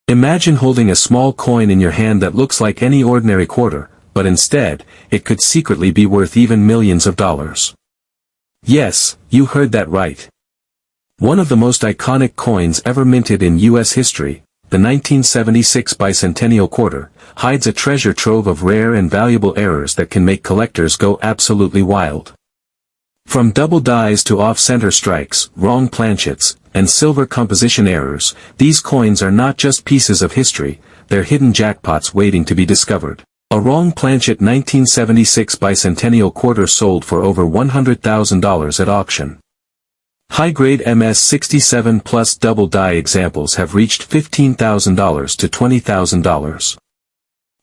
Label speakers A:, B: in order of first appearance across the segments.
A: Imagine holding a small coin in your hand that looks like any ordinary quarter, but instead, it could secretly be worth even millions of dollars. Yes, you heard that right. One of the most iconic coins ever minted in U.S. history, the 1976 Bicentennial Quarter, hides a treasure trove of rare and valuable errors that can make collectors go absolutely wild. From double dies to off-center strikes, wrong planchets, and silver composition errors, these coins are not just pieces of history, they're hidden jackpots waiting to be discovered. A wrong planchet 1976 Bicentennial Quarter sold for over $100,000 at auction. High-grade MS-67 plus double die examples have reached $15,000 to $20,000.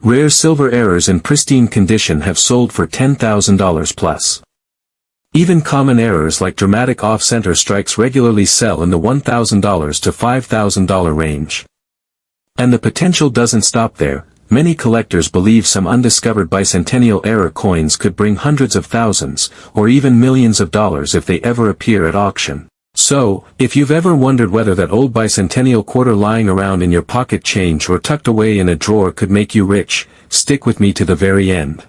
A: Rare silver errors in pristine condition have sold for $10,000 plus. Even common errors like dramatic off-center strikes regularly sell in the $1,000 to $5,000 range. And the potential doesn't stop there. Many collectors believe some undiscovered bicentennial era coins could bring hundreds of thousands, or even millions of dollars if they ever appear at auction. So, if you've ever wondered whether that old bicentennial quarter lying around in your pocket change or tucked away in a drawer could make you rich, stick with me to the very end.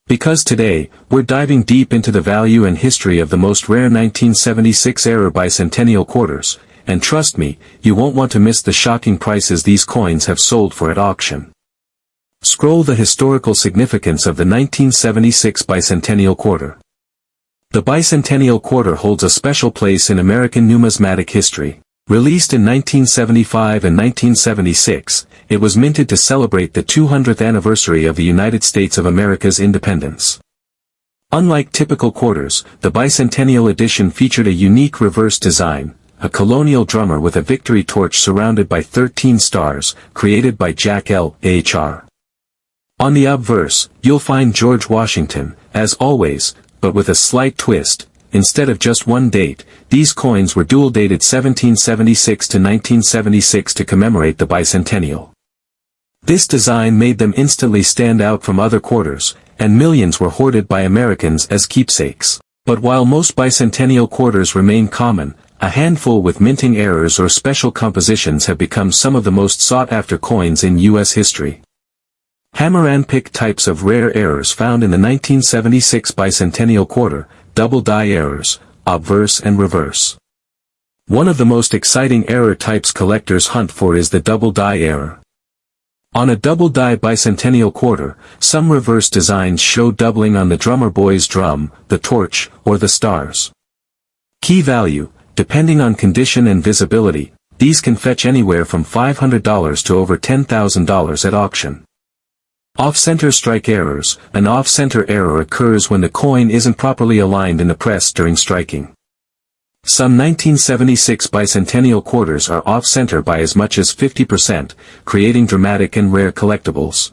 A: Because today, we're diving deep into the value and history of the most rare 1976 era bicentennial quarters, and trust me, you won't want to miss the shocking prices these coins have sold for at auction. Scroll the historical significance of the 1976 Bicentennial Quarter. The Bicentennial Quarter holds a special place in American numismatic history. Released in 1975 and 1976, it was minted to celebrate the 200th anniversary of the United States of America's independence. Unlike typical quarters, the Bicentennial edition featured a unique reverse design, a colonial drummer with a victory torch surrounded by 13 stars, created by Jack L.H.R. On the obverse, you'll find George Washington, as always, but with a slight twist. Instead of just one date, these coins were dual-dated 1776 to 1976 to commemorate the bicentennial. This design made them instantly stand out from other quarters, and millions were hoarded by Americans as keepsakes. But while most bicentennial quarters remain common, a handful with minting errors or special compositions have become some of the most sought-after coins in U.S. history. Hammer and pick types of rare errors found in the 1976 Bicentennial Quarter, double die errors, obverse and reverse. One of the most exciting error types collectors hunt for is the double die error. On a double die Bicentennial Quarter, some reverse designs show doubling on the drummer boy's drum, the torch, or the stars. Key value, depending on condition and visibility, these can fetch anywhere from $500 to over $10,000 at auction. Off-center strike errors. An off-center error occurs when the coin isn't properly aligned in the press during striking. Some 1976 Bicentennial Quarters are off-center by as much as 50%, creating dramatic and rare collectibles.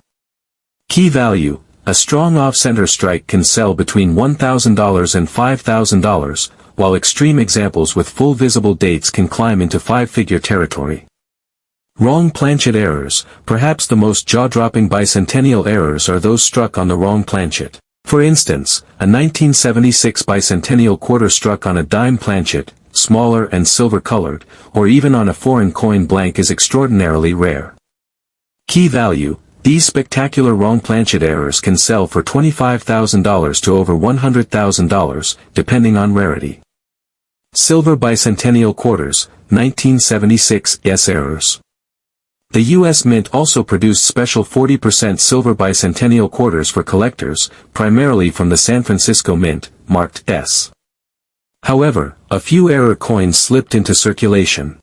A: Key value. A strong off-center strike can sell between $1,000 and $5,000, while extreme examples with full visible dates can climb into five-figure territory. Wrong planchet errors. Perhaps the most jaw-dropping bicentennial errors are those struck on the wrong planchet. For instance, a 1976 Bicentennial Quarter struck on a dime planchet, smaller and silver-colored, or even on a foreign coin blank is extraordinarily rare. Key value. These spectacular wrong planchet errors can sell for $25,000 to over $100,000, depending on rarity. Silver Bicentennial Quarters, 1976 S errors. The U.S. Mint also produced special 40% silver bicentennial quarters for collectors, primarily from the San Francisco Mint, marked S. However, a few error coins slipped into circulation.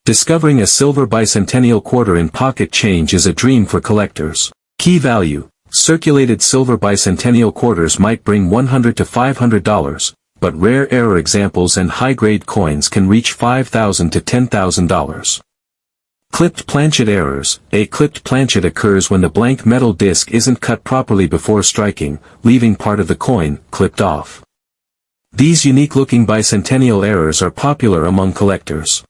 A: Discovering a silver bicentennial quarter in pocket change is a dream for collectors. Key value. Circulated silver bicentennial quarters might bring $100 to $500, but rare error examples and high-grade coins can reach $5,000 to $10,000. Clipped planchet errors. A clipped planchet occurs when the blank metal disc isn't cut properly before striking, leaving part of the coin clipped off. These unique-looking bicentennial errors are popular among collectors.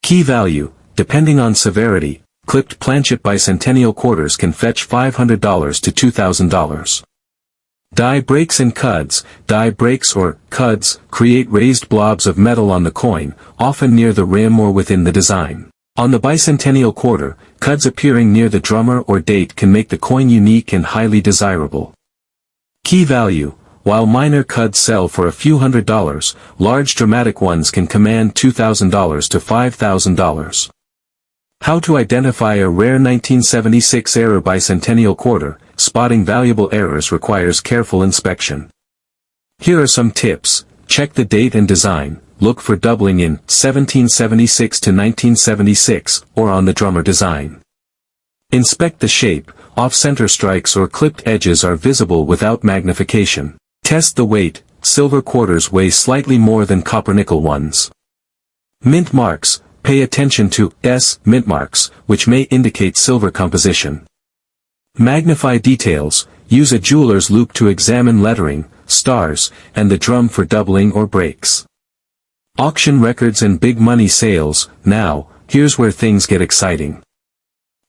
A: Key value. Depending on severity, clipped planchet bicentennial quarters can fetch $500 to $2,000. Die breaks and cuds. Die breaks or cuds create raised blobs of metal on the coin, often near the rim or within the design. On the Bicentennial Quarter, cuds appearing near the drummer or date can make the coin unique and highly desirable. Key value: while minor cuds sell for a few $100s, large dramatic ones can command $2,000 to $5,000. How to identify a rare 1976 era Bicentennial Quarter. Spotting valuable errors requires careful inspection. Here are some tips. Check the date and design. Look for doubling in 1776 to 1976 or on the drummer design. Inspect the shape. Off-center strikes or clipped edges are visible without magnification. Test the weight. Silver quarters weigh slightly more than copper nickel ones. Mint marks. Pay attention to mint marks, which may indicate silver composition. Magnify details. Use a jeweler's loupe to examine lettering, stars, and the drum for doubling or breaks. Auction records and big money sales. Now, here's where things get exciting.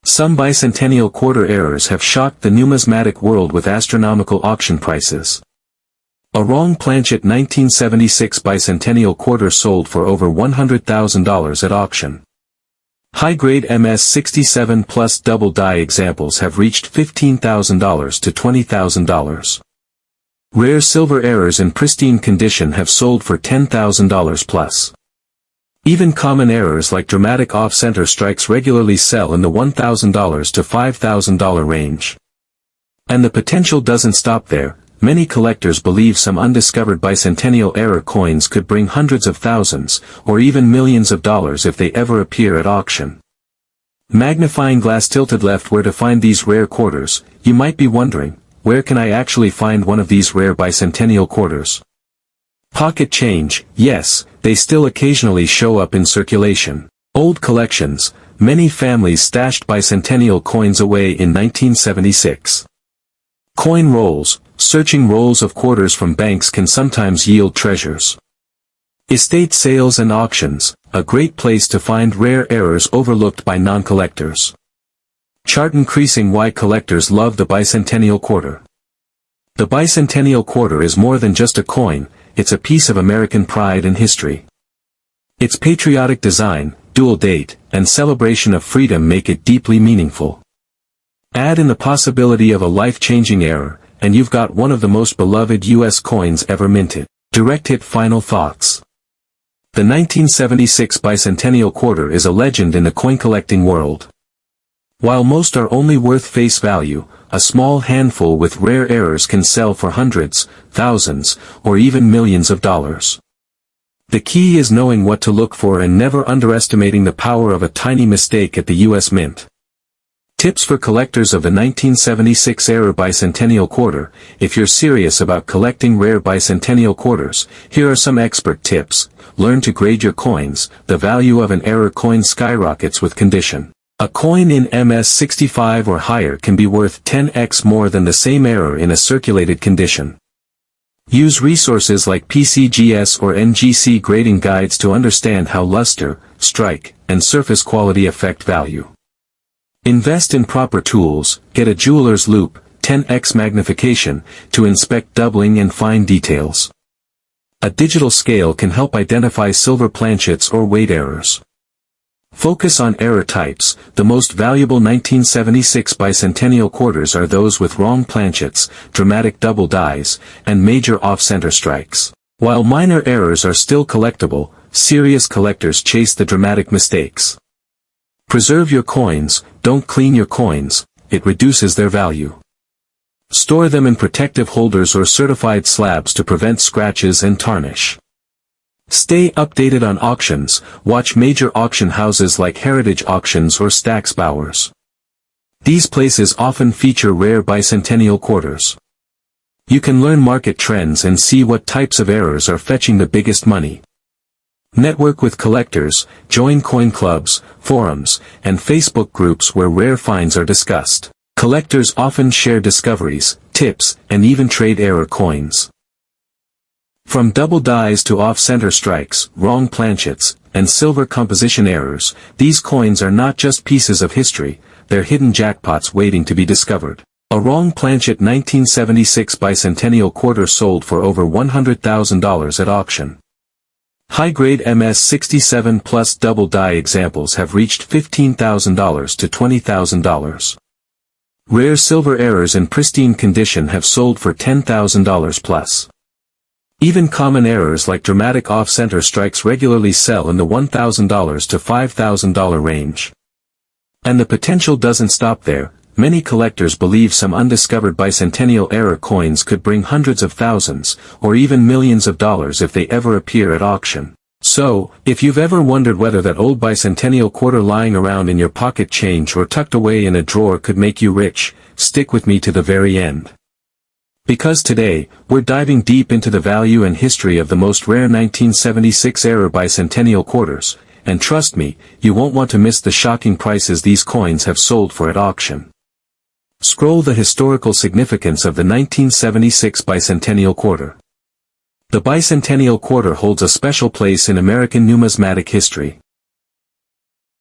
A: Some Bicentennial Quarter errors have shocked the numismatic world with astronomical auction prices. A wrong planchet 1976 Bicentennial Quarter sold for over $100,000 at auction. High-grade MS-67 plus double die examples have reached $15,000 to $20,000. Rare silver errors in pristine condition have sold for $10,000 plus. Even common errors like dramatic off-center strikes regularly sell in the $1,000 to $5,000 range. And the potential doesn't stop there. Many collectors believe some undiscovered bicentennial era coins could bring hundreds of thousands, or even millions of dollars if they ever appear at auction. Magnifying glass tilted left. Where to find these rare quarters? You might be wondering, where can I actually find one of these rare Bicentennial Quarters? Pocket change. Yes, they still occasionally show up in circulation. Old collections. Many families stashed Bicentennial coins away in 1976. Coin rolls. Searching rolls of quarters from banks can sometimes yield treasures. Estate sales and auctions. A great place to find rare errors overlooked by non-collectors. Chart increasing why collectors love the Bicentennial Quarter. The Bicentennial Quarter is more than just a coin, it's a piece of American pride and history. Its patriotic design, dual date, and celebration of freedom make it deeply meaningful. Add in the possibility of a life-changing error, and you've got one of the most beloved U.S. coins ever minted. Direct hit. Final thoughts. The 1976 Bicentennial Quarter is a legend in the coin-collecting world. While most are only worth face value, a small handful with rare errors can sell for hundreds, thousands, or even millions of dollars. The key is knowing what to look for and never underestimating the power of a tiny mistake at the U.S. Mint. Tips for collectors of the 1976 era Bicentennial Quarter. If you're serious about collecting rare Bicentennial Quarters, here are some expert tips. Learn to grade your coins. The value of an error coin skyrockets with condition. A coin in MS-65 or higher can be worth 10x more than the same error in a circulated condition. Use resources like PCGS or NGC grading guides to understand how luster, strike, and surface quality affect value. Invest in proper tools. Get a jeweler's loupe, 10x magnification, to inspect doubling and fine details. A digital scale can help identify silver planchets or weight errors. Focus on error types. The most valuable 1976 Bicentennial Quarters are those with wrong planchets, dramatic double dies, and major off-center strikes. While minor errors are still collectible, serious collectors chase the dramatic mistakes. Preserve your coins. Don't clean your coins, it reduces their value. Store them in protective holders or certified slabs to prevent scratches and tarnish. Stay updated on auctions. Watch major auction houses like Heritage Auctions or Stack's Bowers. These places often feature rare Bicentennial Quarters. You can learn market trends and see what types of errors are fetching the biggest money. Network with collectors, join coin clubs, forums, and Facebook groups where rare finds are discussed. Collectors often share discoveries, tips, and even trade error coins. From double dies to off-center strikes, wrong planchets, and silver composition errors, these coins are not just pieces of history, they're hidden jackpots waiting to be discovered. A wrong planchet 1976 Bicentennial Quarter sold for over $100,000 at auction. High-grade MS-67 plus double die examples have reached $15,000 to $20,000. Rare silver errors in pristine condition have sold for $10,000 plus. Even common errors like dramatic off-center strikes regularly sell in the $1,000 to $5,000 range. And the potential doesn't stop there. Many collectors believe some undiscovered bicentennial era coins could bring hundreds of thousands, or even millions of dollars if they ever appear at auction. So, if you've ever wondered whether that old bicentennial quarter lying around in your pocket change or tucked away in a drawer could make you rich, stick with me to the very end. Because today, we're diving deep into the value and history of the most rare 1976-era bicentennial quarters, and trust me, you won't want to miss the shocking prices these coins have sold for at auction. Scroll the historical significance of the 1976 Bicentennial Quarter. The Bicentennial Quarter holds a special place in American numismatic history.